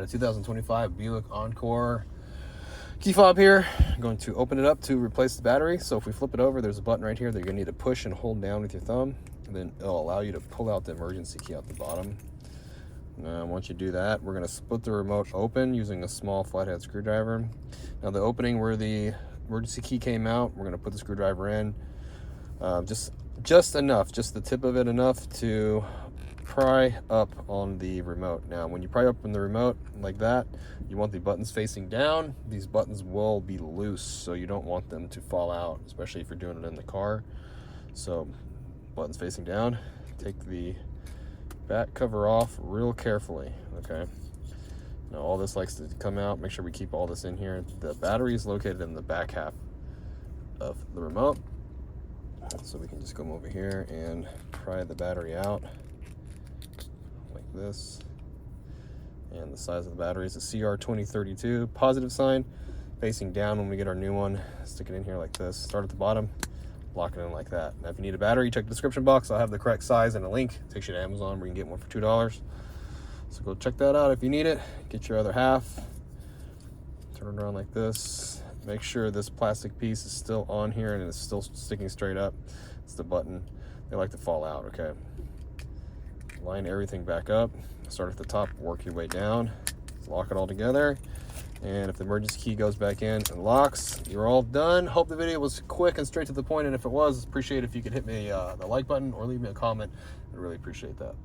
A 2025 Buick Encore key fob here. I'm going to open it up to replace the battery. So if we flip it over, there's a button right here that you're gonna need to push and hold down with your thumb, and then it'll allow you to pull out the emergency key out the bottom. Now, once you do that, we're gonna split the remote open using a small flathead screwdriver. Now the opening where the emergency key came out, we're gonna put the screwdriver in, just enough, just the tip of it enough to pry up on the remote. Now when you pry up on the remote like that, you want the buttons facing down. These buttons will be loose, so you don't want them to fall out, especially if you're doing it in the car. So buttons facing down. Take the back cover off real carefully. Okay, now all this likes to come out. Make sure we keep all this in here. The battery is located in the back half of the remote, so we can just come over here and pry the battery out like this. And the size of the battery is a CR2032 positive sign, facing down. When we get our new one, stick it in here like this. Start at the bottom, lock it in like that. Now if you need a battery, check the description box. I'll have the correct size and a link. It takes you to Amazon where you can get one for $2. So go check that out if you need it. Get your other half, turn it around like this. Make sure this plastic piece is still on here and it's still sticking straight up. It's the button. They like to fall out, okay? Line everything back up. Start at the top, work your way down, lock it all together. And if the emergency key goes back in and locks, you're all done. Hope the video was quick and straight to the point, and if it was, appreciate if you could hit me the like button or leave me a comment. I'd really appreciate that.